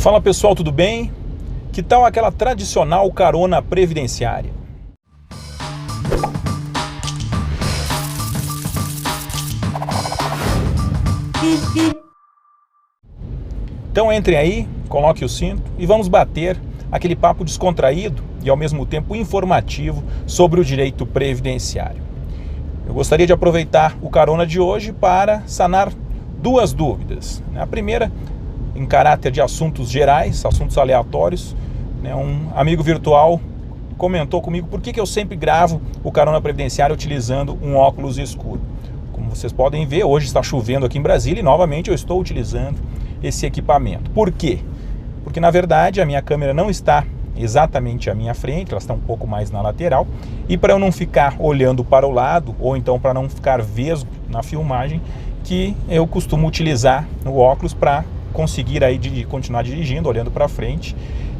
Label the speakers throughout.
Speaker 1: Fala pessoal, tudo bem? Que tal aquela tradicional carona previdenciária? Então entre aí, coloque o cinto e vamos bater aquele papo descontraído e ao mesmo tempo informativo sobre o direito previdenciário. Eu gostaria de aproveitar o carona de hoje para sanar duas dúvidas. A primeira, em caráter de assuntos gerais, assuntos aleatórios. Um amigo virtual comentou comigo por que eu sempre gravo o carona previdenciário utilizando um óculos escuro. Como vocês podem ver, hoje está chovendo aqui em Brasília e novamente eu estou utilizando esse equipamento. Por quê? Porque na verdade a minha câmera não está exatamente à minha frente, ela está um pouco mais na lateral, e para eu não ficar olhando para o lado, ou então para não ficar vesgo na filmagem, que eu costumo utilizar o óculos para conseguir aí continuar dirigindo, olhando para frente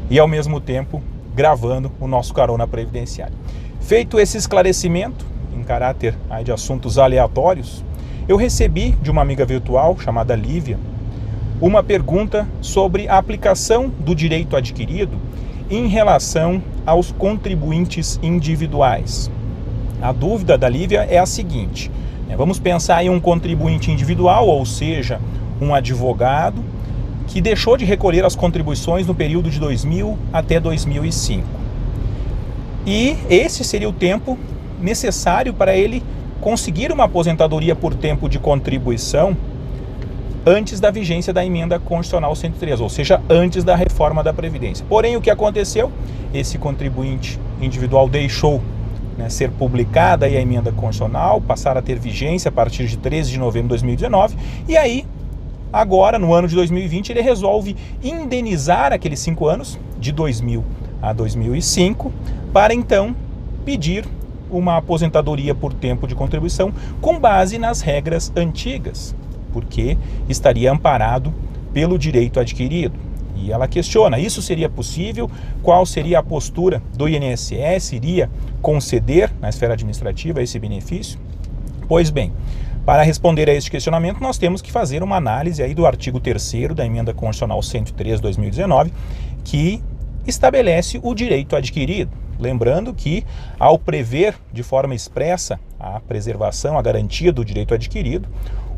Speaker 1: e ao mesmo tempo gravando o nosso carona previdenciário. Feito esse esclarecimento em caráter aí de assuntos aleatórios, eu recebi de uma amiga virtual chamada Lívia uma pergunta sobre a aplicação do direito adquirido em relação aos contribuintes individuais. A dúvida da Lívia é a seguinte: vamos pensar em um contribuinte individual, ou seja, um advogado que deixou de recolher as contribuições no período de 2000 até 2005. E esse seria o tempo necessário para ele conseguir uma aposentadoria por tempo de contribuição antes da vigência da emenda constitucional 103, ou seja, antes da reforma da Previdência. Porém, o que aconteceu? Esse contribuinte individual deixou ser publicada aí a emenda constitucional, passar a ter vigência a partir de 13 de novembro de 2019, e aí, agora, no ano de 2020, ele resolve indenizar aqueles 5 anos, de 2000 a 2005, para então pedir uma aposentadoria por tempo de contribuição com base nas regras antigas, porque estaria amparado pelo direito adquirido. E ela questiona, isso seria possível? Qual seria a postura do INSS? Iria conceder na esfera administrativa esse benefício? Pois bem, para responder a este questionamento, nós temos que fazer uma análise aí do artigo 3º da Emenda Constitucional 103/2019, que estabelece o direito adquirido. Lembrando que, ao prever de forma expressa a preservação, a garantia do direito adquirido,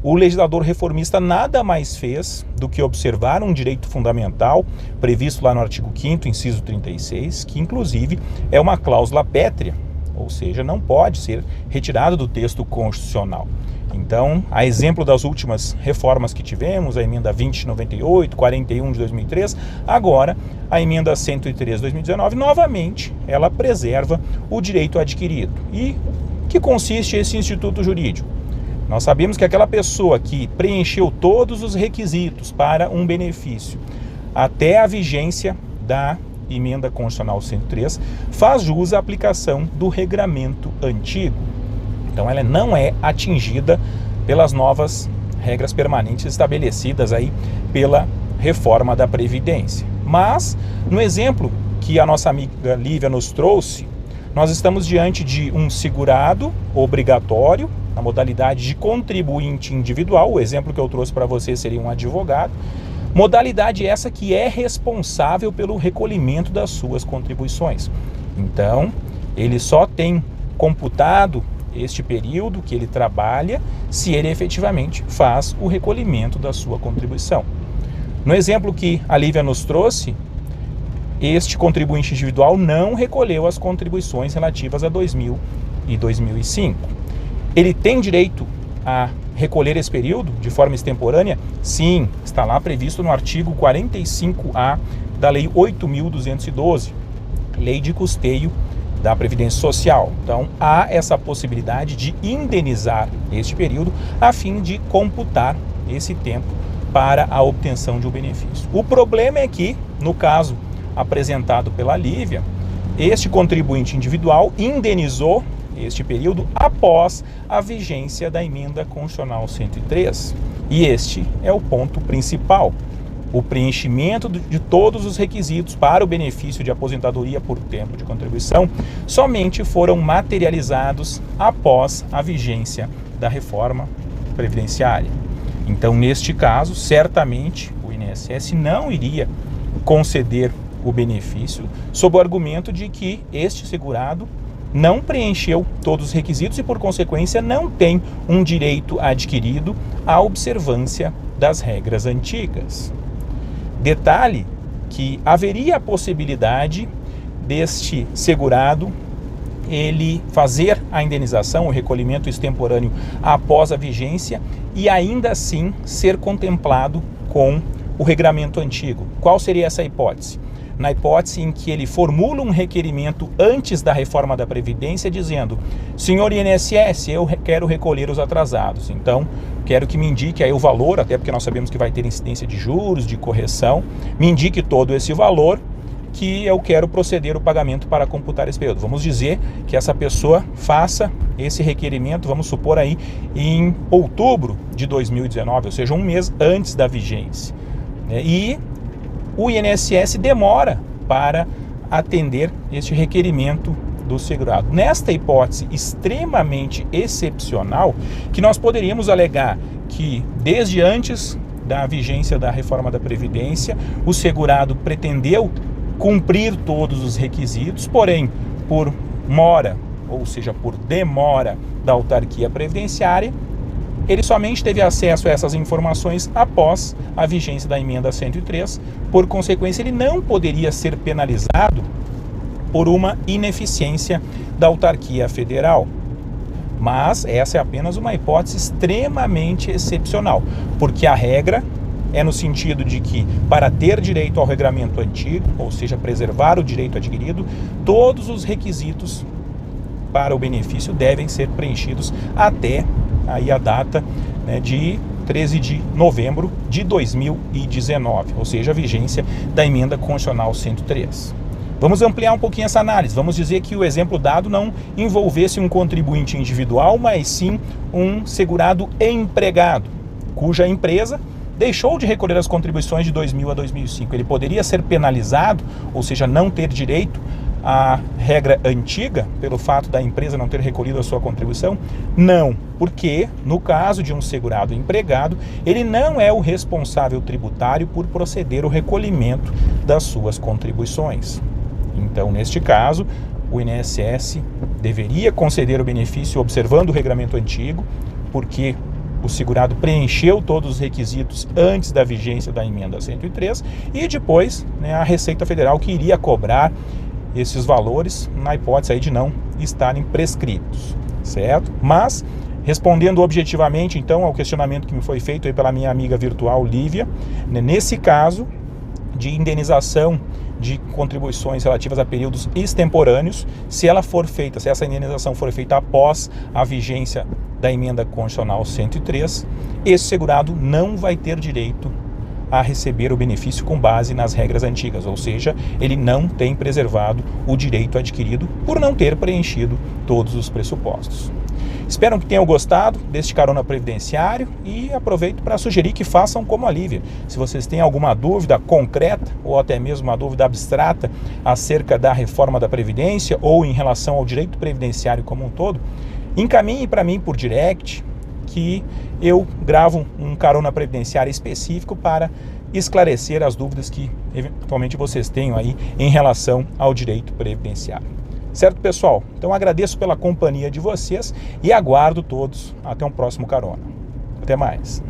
Speaker 1: o legislador reformista nada mais fez do que observar um direito fundamental previsto lá no artigo 5º, inciso 36, que inclusive é uma cláusula pétrea, ou seja, não pode ser retirado do texto constitucional. Então, a exemplo das últimas reformas que tivemos, a emenda 2098, 41 de 2003, agora a emenda 103 de 2019, novamente, ela preserva o direito adquirido. E que consiste esse instituto jurídico? Nós sabemos que aquela pessoa que preencheu todos os requisitos para um benefício até a vigência da emenda constitucional 103 faz jus à aplicação do regramento antigo. Então ela não é atingida pelas novas regras permanentes estabelecidas aí pela reforma da Previdência. Mas, no exemplo que a nossa amiga Lívia nos trouxe, nós estamos diante de um segurado obrigatório, na modalidade de contribuinte individual. O exemplo que eu trouxe para você seria um advogado. Modalidade essa que é responsável pelo recolhimento das suas contribuições. Então, ele só tem computado este período que ele trabalha se ele efetivamente faz o recolhimento da sua contribuição. No exemplo que a Lívia nos trouxe, este contribuinte individual não recolheu as contribuições relativas a 2000 e 2005. Ele tem direito a recolher esse período de forma extemporânea? Sim, está lá previsto no artigo 45A da Lei 8.212, Lei de Custeio da Previdência Social. Então, há essa possibilidade de indenizar este período a fim de computar esse tempo para a obtenção de um benefício. O problema é que, no caso apresentado pela Lívia, este contribuinte individual indenizou este período após a vigência da emenda constitucional 103. E este é o ponto principal. O preenchimento de todos os requisitos para o benefício de aposentadoria por tempo de contribuição somente foram materializados após a vigência da reforma previdenciária. Então, neste caso, certamente o INSS não iria conceder o benefício sob o argumento de que este segurado não preencheu todos os requisitos e, por consequência, não tem um direito adquirido à observância das regras antigas. Detalhe que haveria a possibilidade deste segurado ele fazer a indenização, o recolhimento extemporâneo após a vigência e ainda assim ser contemplado com o regramento antigo. Qual seria essa hipótese? Na hipótese em que ele formula um requerimento antes da reforma da Previdência dizendo: senhor INSS, eu quero recolher os atrasados, então quero que me indique aí o valor, até porque nós sabemos que vai ter incidência de juros, de correção, me indique todo esse valor que eu quero proceder o pagamento para computar esse período. Vamos dizer que essa pessoa faça esse requerimento, vamos supor aí, em outubro de 2019, ou seja, um mês antes da vigência. E o INSS demora para atender este requerimento do segurado. Nesta hipótese extremamente excepcional, que nós poderíamos alegar que desde antes da vigência da reforma da Previdência, o segurado pretendeu cumprir todos os requisitos, porém, por mora, ou seja, por demora da autarquia previdenciária, ele somente teve acesso a essas informações após a vigência da emenda 103, por consequência, ele não poderia ser penalizado por uma ineficiência da autarquia federal. Mas essa é apenas uma hipótese extremamente excepcional, porque a regra é no sentido de que, para ter direito ao regramento antigo, ou seja, preservar o direito adquirido, todos os requisitos para o benefício devem ser preenchidos até aí a data, né, de 13 de novembro de 2019, ou seja, a vigência da emenda constitucional 103. Vamos ampliar um pouquinho essa análise. Vamos dizer que o exemplo dado não envolvesse um contribuinte individual, mas sim um segurado empregado, cuja empresa deixou de recolher as contribuições de 2000 a 2005. Ele poderia ser penalizado, ou seja, não ter direito à regra antiga pelo fato da empresa não ter recolhido a sua contribuição? Não, porque no caso de um segurado empregado, ele não é o responsável tributário por proceder o recolhimento das suas contribuições. Então, neste caso, o INSS deveria conceder o benefício observando o regramento antigo, porque o segurado preencheu todos os requisitos antes da vigência da emenda 103 e depois, né, a Receita Federal que iria cobrar esses valores na hipótese aí de não estarem prescritos, certo? Mas, respondendo objetivamente então ao questionamento que me foi feito aí pela minha amiga virtual Lívia, né, nesse caso de indenização de contribuições relativas a períodos extemporâneos, se essa indenização for feita após a vigência da emenda constitucional 103, esse segurado não vai ter direito a receber o benefício com base nas regras antigas, ou seja, ele não tem preservado o direito adquirido por não ter preenchido todos os pressupostos. Espero que tenham gostado deste Carona Previdenciário e aproveito para sugerir que façam como a Lívia. Se vocês têm alguma dúvida concreta ou até mesmo uma dúvida abstrata acerca da reforma da Previdência ou em relação ao direito previdenciário como um todo, encaminhe para mim por direct que eu gravo um Carona Previdenciário específico para esclarecer as dúvidas que eventualmente vocês tenham aí em relação ao direito previdenciário. Certo, pessoal? Então agradeço pela companhia de vocês e aguardo todos até um próximo Carona. Até mais.